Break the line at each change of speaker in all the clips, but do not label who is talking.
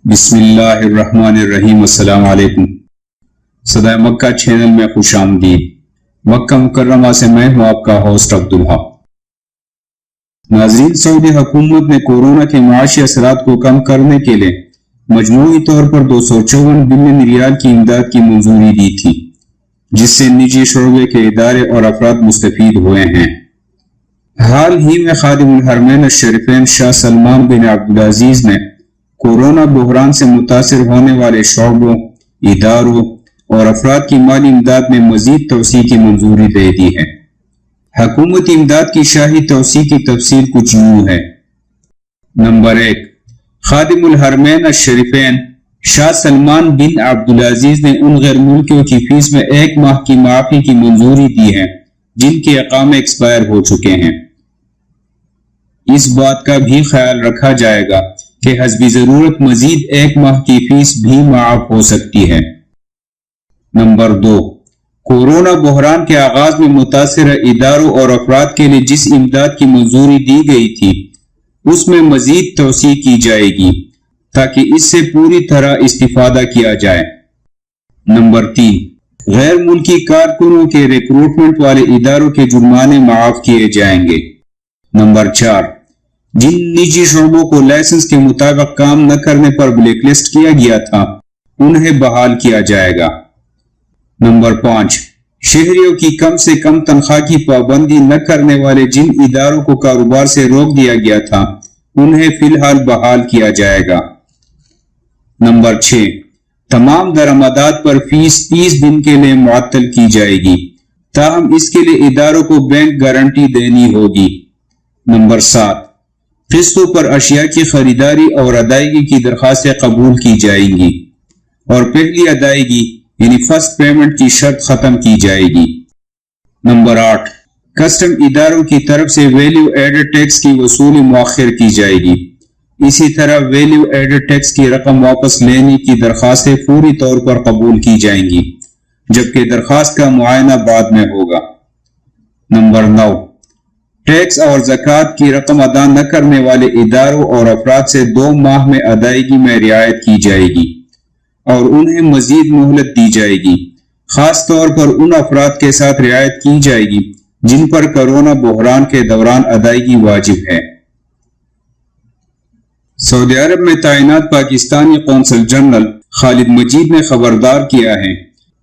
بسم اللہ الرحمن الرحیم۔ السلام علیکم۔ صدائے مکہ چینل میں خوش آمدید۔ مکہ مکرمہ سے میں ہوں آپ کا ہوسٹ عبدالحق۔ ناظرین، سعودی حکومت نے کورونا کے معاشی اثرات کو کم کرنے کے لیے مجموعی طور پر 254 بلین ریال کی امداد کی منظوری دی تھی، جس سے نجی شعبے کے ادارے اور افراد مستفید ہوئے ہیں۔ حال ہی میں خادم الحرمین الشریفین شاہ سلمان بن عبدالعزیز نے کورونا بحران سے متاثر ہونے والے شعبوں، اداروں اور افراد کی مالی امداد میں مزید توسیع کی منظوری دے دی ہے۔ حکومتی امداد کی شاہی توسیع کی تفصیل کچھ یوں ہے۔ نمبر 1، خادم الحرمین الشریفین شاہ سلمان بن عبدالعزیز نے ان غیر ملکیوں کی فیس میں 1 ماہ کی معافی کی منظوری دی ہے جن کے اقامے ایکسپائر ہو چکے ہیں۔ اس بات کا بھی خیال رکھا جائے گا کہ حسب ضرورت مزید 1 ماہ کی فیس بھی معاف ہو سکتی ہے۔ نمبر 2، کورونا بحران کے آغاز میں متاثرہ اداروں اور افراد کے لیے جس امداد کی منظوری دی گئی تھی اس میں مزید توسیع کی جائے گی تاکہ اس سے پوری طرح استفادہ کیا جائے۔ نمبر 3، غیر ملکی کارکنوں کے ریکروٹمنٹ والے اداروں کے جرمانے معاف کیے جائیں گے۔ نمبر 4، جن نجی شعبوں کو لائسنس کے مطابق کام نہ کرنے پر بلیک لسٹ کیا گیا تھا انہیں بحال کیا جائے گا۔ نمبر 5، شہریوں کی کم سے کم تنخواہ کی پابندی نہ کرنے والے جن اداروں کو کاروبار سے روک دیا گیا تھا انہیں فی الحال بحال کیا جائے گا۔ نمبر 6، تمام درآمدات پر فیس 30 دن کے لیے معطل کی جائے گی، تاہم اس کے لیے اداروں کو بینک گارنٹی دینی ہوگی۔ نمبر 7، قسطوں پر اشیاء کی خریداری اور ادائیگی کی درخواستیں قبول کی جائیں گی اور پہلی ادائیگی یعنی فرسٹ پیمنٹ کی شرط ختم کی جائے گی۔ نمبر 8، کسٹم اداروں کی طرف سے ویلیو ایڈڈ ٹیکس کی وصولی مؤخر کی جائے گی۔ اسی طرح ویلیو ایڈڈ ٹیکس کی رقم واپس لینے کی درخواستیں فوری طور پر قبول کی جائیں گی، جبکہ درخواست کا معائنہ بعد میں ہوگا۔ نمبر 9، ٹیکس اور زکوٰۃ کی رقم ادا نہ کرنے والے اداروں اور افراد سے 2 ماہ میں ادائیگی میں رعایت کی جائے گی اور انہیں مزید مہلت دی جائے گی۔ خاص طور پر ان افراد کے ساتھ رعایت کی جائے گی جن پر کورونا بحران کے دوران ادائیگی واجب ہے۔ سعودی عرب میں تعینات پاکستانی قونصل جنرل خالد مجید نے خبردار کیا ہے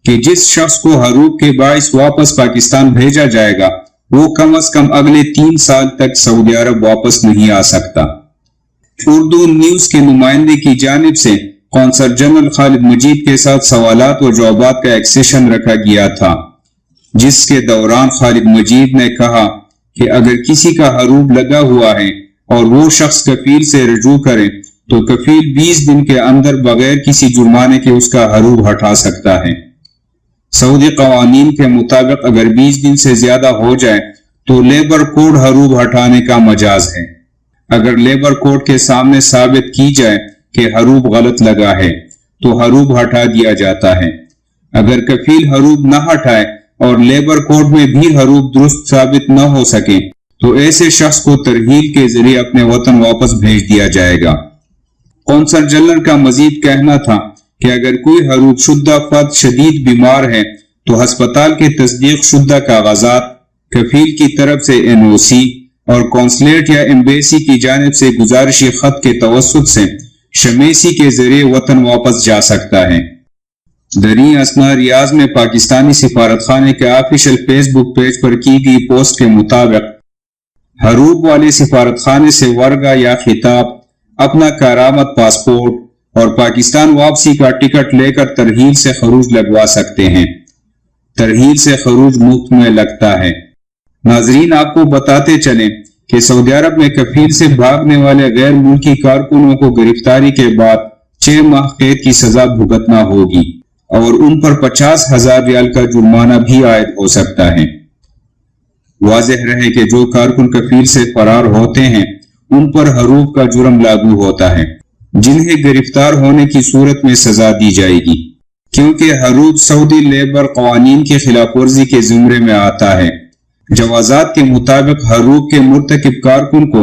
کہ جس شخص کو حروب کے باعث واپس پاکستان بھیجا جائے گا وہ کم از کم اگلے 3 سال تک سعودی عرب واپس نہیں آ سکتا۔ اردو نیوز کے نمائندے کی جانب سے قونصل جنرل خالد مجید کے ساتھ سوالات و جوابات کا ایک سیشن رکھا گیا تھا، جس کے دوران خالد مجید نے کہا کہ اگر کسی کا حروب لگا ہوا ہے اور وہ شخص کفیل سے رجوع کرے تو کفیل 20 دن کے اندر بغیر کسی جرمانے کے اس کا حروب ہٹا سکتا ہے۔ سعودی قوانین کے مطابق اگر 20 دن سے زیادہ ہو جائے تو لیبر کوڈ حروب ہٹانے کا مجاز ہے۔ اگر لیبر کوڈ کے سامنے ثابت کی جائے کہ حروب غلط لگا ہے تو حروب ہٹا دیا جاتا ہے۔ اگر کفیل حروب نہ ہٹائے اور لیبر کوڈ میں بھی حروب درست ثابت نہ ہو سکے تو ایسے شخص کو ترحیل کے ذریعے اپنے وطن واپس بھیج دیا جائے گا۔ قونصل جنرل کا مزید کہنا تھا کہ اگر کوئی حروب شدہ فرد شدید بیمار ہے تو ہسپتال کے تصدیق شدہ کاغذات، کفیل کی طرف سے NOC اور قونصلیٹ یا ایمبیسی کی جانب سے گزارشی خط کے توسط سے شمیسی کے ذریعے وطن واپس جا سکتا ہے۔ دریں اثنا ریاض میں پاکستانی سفارت خانے کے آفیشل فیس بک پیج پر کی گئی پوسٹ کے مطابق حروب والے سفارت خانے سے ورقہ یا خطاب، اپنا کارآمد پاسپورٹ اور پاکستان واپسی کا ٹکٹ لے کر ترحیل سے خروج لگوا سکتے ہیں۔ ترحیل سے خروج مفت میں لگتا ہے۔ ناظرین، آپ کو بتاتے چلیں کہ سعودی عرب میں کفیل سے بھاگنے والے غیر ملکی کارکنوں کو گرفتاری کے بعد 6 ماہ قید کی سزا بھگتنا ہوگی اور ان پر 50,000 ریال کا جرمانہ بھی عائد ہو سکتا ہے۔ واضح رہے کہ جو کارکن کفیل سے فرار ہوتے ہیں ان پر حروب کا جرم لاگو ہوتا ہے، جنہیں گرفتار ہونے کی صورت میں سزا دی جائے گی، کیونکہ حروب سعودی لیبر قوانین کی خلاف ورزی کے زمرے میں آتا ہے۔ جوازات کے مطابق حروب کے مرتکب کارکن کو